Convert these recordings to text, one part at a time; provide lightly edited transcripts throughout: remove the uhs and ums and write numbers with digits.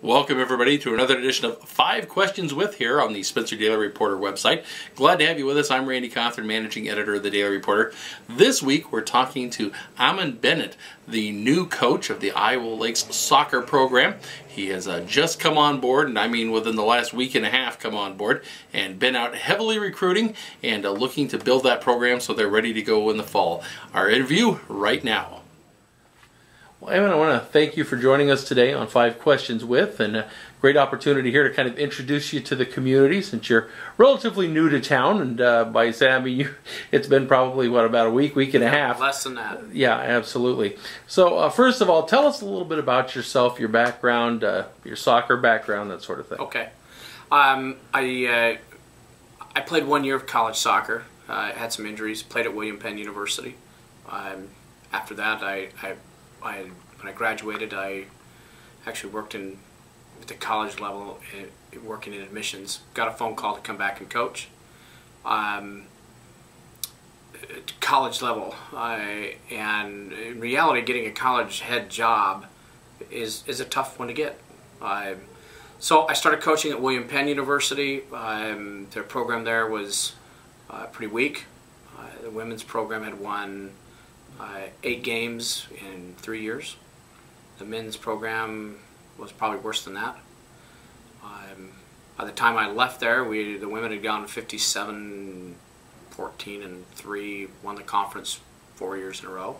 Welcome everybody to another edition of 5 Questions With here on the Spencer Daily Reporter website. Glad to have you with us. I'm Randy Cawthorn, Managing Editor of the Daily Reporter. This week we're talking to Ammon Bennet, the new coach of the Iowa Lakes soccer program. He has just come on board, and I mean within the last week and a half come on board, and been out heavily recruiting and looking to build that program so they're ready to go in the fall. Our interview right now. Well, Ammon, I want to thank you for joining us today on 5 Questions With, and a great opportunity here to kind of introduce you to the community since you're relatively new to town. And by saying, I mean, it's been probably, what, about a week and a half? Less than that. Yeah, absolutely. So first of all, tell us a little bit about yourself, your background, your soccer background, that sort of thing. Okay. I played 1 year of college soccer. I had some injuries, played at William Penn University. After that, when I graduated, I actually worked at the college level, working in admissions. Got a phone call to come back and coach. College level, and in reality, getting a college head job is a tough one to get. So I started coaching at William Penn University. Their program there was pretty weak. The women's program had won 8 games in 3 years. The men's program was probably worse than that. By the time I left there, the women had gone 57, 14, and 3, won the conference 4 years in a row.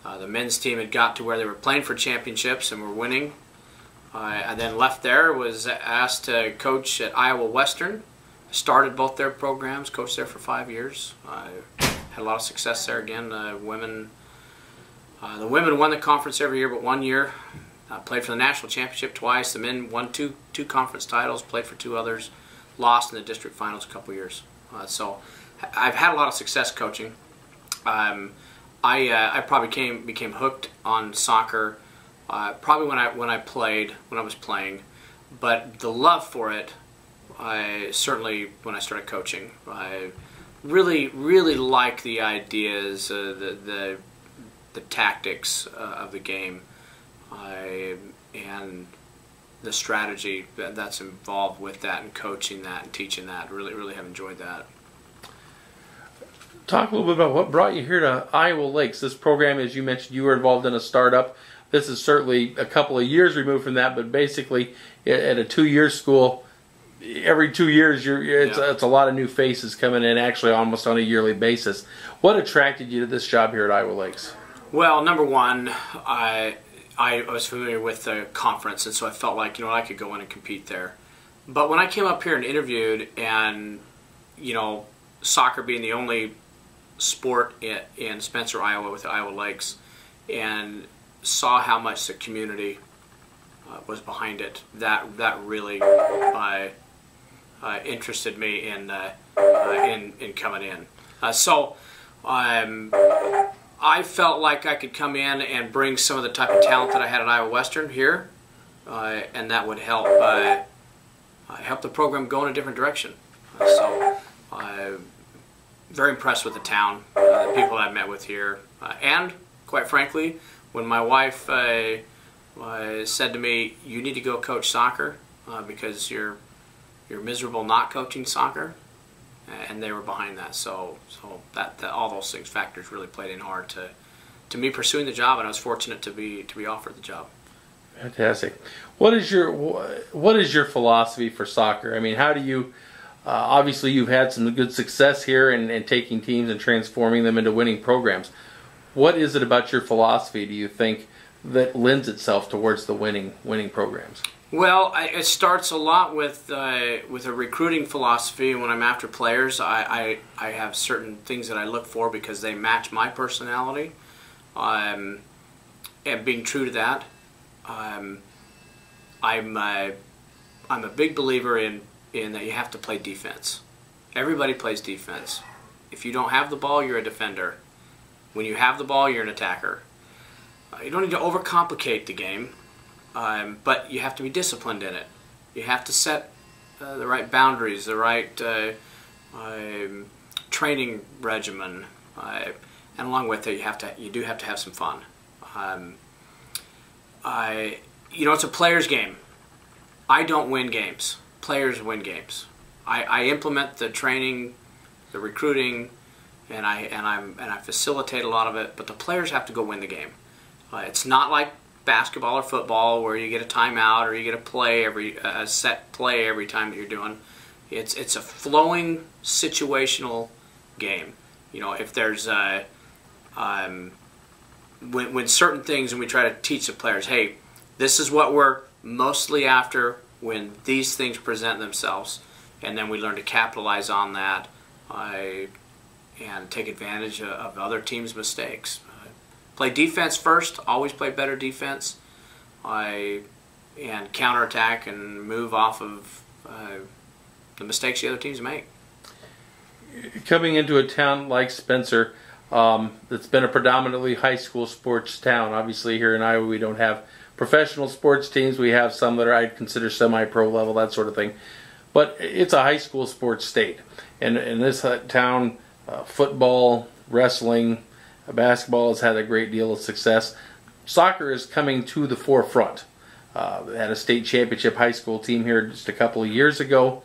The men's team had got to where they were playing for championships and were winning. I then left there, was asked to coach at Iowa Western. Started both their programs, coached there for 5 years. Had a lot of success there again. The women won the conference every year but 1 year. Played for the national championship twice. The men won two conference titles, played for 2 others, lost in the district finals a couple years. So I've had a lot of success coaching. I probably became hooked on soccer probably when I was playing, but the love for it certainly when I started coaching. I really like the ideas, the tactics of the game, and the strategy that's involved with that, and coaching that and teaching that. Really have enjoyed that. Talk a little bit about what brought you here to Iowa Lakes. This program, as you mentioned, you were involved in a startup. This is certainly a couple of years removed from that, but basically at a 2-year school, every 2 years it's a lot of new faces coming in, actually almost on a yearly basis. What attracted you to this job here at Iowa Lakes? Well, number one, I was familiar with the conference, and so I felt like, I could go in and compete there. But when I came up here and interviewed, and soccer being the only sport in Spencer, Iowa, with the Iowa Lakes, and saw how much the community was behind it, that really interested me in coming in. So I felt like I could come in and bring some of the type of talent that I had at Iowa Western here, and that would help the program go in a different direction. So very impressed with the town, the people I've met with here, and quite frankly, when my wife said to me, "You need to go coach soccer because you're miserable not coaching soccer," and they were behind that. So that all those factors really played in hard to me pursuing the job, and I was fortunate to be offered the job. Fantastic. What is your philosophy for soccer? I mean, how do you? Obviously, you've had some good success here in taking teams and transforming them into winning programs. What is it about your philosophy, do you think, that lends itself towards the winning programs? Well, it starts a lot with a recruiting philosophy. When I'm after players, I have certain things that I look for because they match my personality, and being true to that. I'm a big believer in that you have to play defense. Everybody plays defense. If you don't have the ball, you're a defender. When you have the ball, you're an attacker. You don't need to overcomplicate the game, but you have to be disciplined in it. You have to set the right boundaries, the right training regimen, and along with it, you do have to have some fun. It's a player's game. I don't win games. Players win games. I implement the training, the recruiting, and I facilitate a lot of it. But the players have to go win the game. It's not like basketball or football where you get a timeout or you get a set play every time that you're doing. It's a flowing situational game. You know, if there's when certain things, and we try to teach the players, hey, this is what we're mostly after when these things present themselves, and then we learn to capitalize on that and take advantage of other teams' mistakes. Play defense first, always play better defense, and counterattack and move off of the mistakes the other teams make. Coming into a town like Spencer, that's been a predominantly high school sports town. Obviously here in Iowa we don't have professional sports teams. We have some that I'd consider semi-pro level, that sort of thing. But it's a high school sports state. And in this town, football, wrestling, basketball has had a great deal of success. Soccer is coming to the forefront. They had a state championship high school team here just a couple of years ago.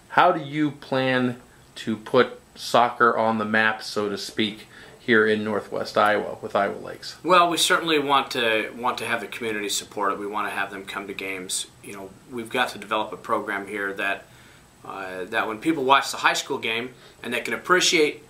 How do you plan to put soccer on the map, so to speak, here in Northwest Iowa with Iowa Lakes? Well, we certainly want to have the community support it. We want to have them come to games. You know, we've got to develop a program here that when people watch the high school game and they can appreciate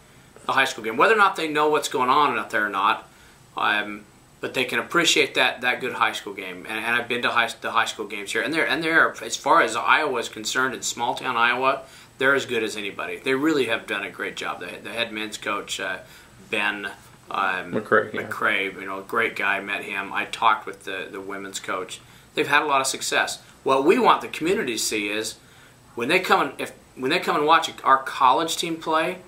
the high school game, whether or not they know what's going on out there or not, but they can appreciate that good high school game. And I've been to the high school games here, and they're as far as Iowa is concerned, in small town Iowa, they're as good as anybody. They really have done a great job. The head men's coach, Ben McCrae, you know, a great guy. Met him. I talked with the women's coach. They've had a lot of success. What we want the community to see is when they come and watch our college team play,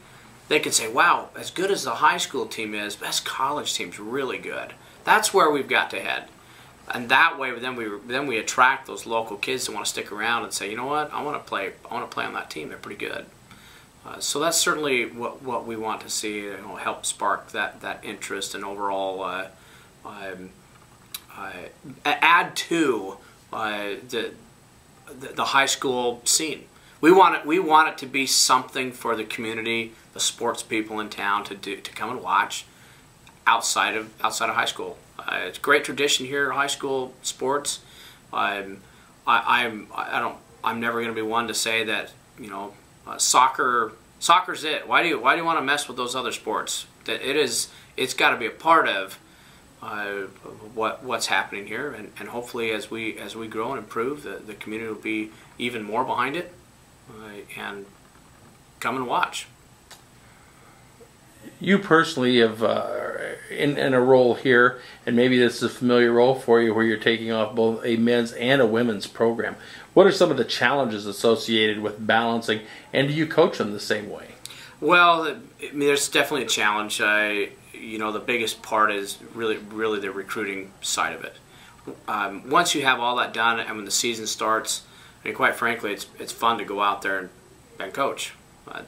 they can say, "Wow, as good as the high school team is, this college team's really good." That's where we've got to head, and that way, then we attract those local kids that want to stick around and say, "You know what? I want to play on that team. They're pretty good." So that's certainly what we want to see. You know, help spark that interest and overall add to the high school scene. We want it to be something for the community, the sports people in town to come and watch outside of high school. It's a great tradition here, high school sports. I'm never going to be one to say that, you know, soccer's it. Why do you want to mess with those other sports? That it's got to be a part of what's happening here, and hopefully as we grow and improve, the community will be even more behind it and come and watch. You personally have in a role here, and maybe this is a familiar role for you, where you're taking off both a men's and a women's program. What are some of the challenges associated with balancing, and do you coach them the same way? Well, I mean, there's definitely a challenge. You know, the biggest part is really the recruiting side of it. Once you have all that done, and when the season starts, I mean, quite frankly, it's fun to go out there and coach.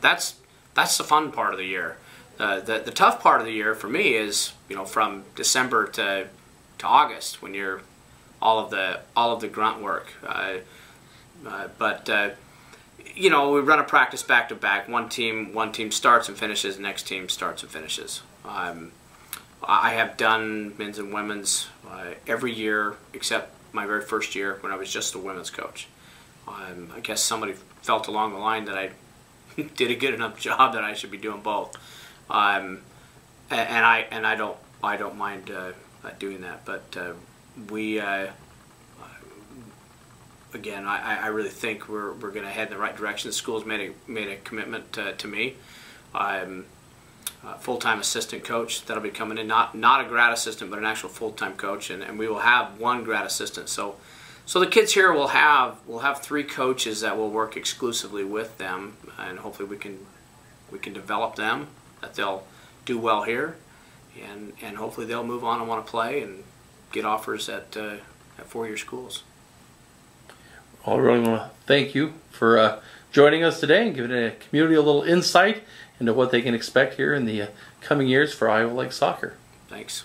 That's the fun part of the year. The tough part of the year for me is, you know, from December to August, when you're all of the grunt work. But you know, we run a practice back to back. One team starts and finishes. The next team starts and finishes. I have done men's and women's every year except my very first year when I was just a women's coach. I guess somebody felt along the line that I did a good enough job that I should be doing both. And I don't mind doing that. But we again, I really think we're going to head in the right direction. The school's made a commitment to me. I'm a full-time assistant coach that'll be coming in, not a grad assistant, but an actual full-time coach, and we will have one grad assistant. So the kids here will have 3 coaches that will work exclusively with them, and hopefully we can develop them, that they'll do well here, and hopefully they'll move on and want to play and get offers at 4-year schools. I really want to thank you for joining us today and giving the community a little insight into what they can expect here in the coming years for Iowa Lake soccer. Thanks.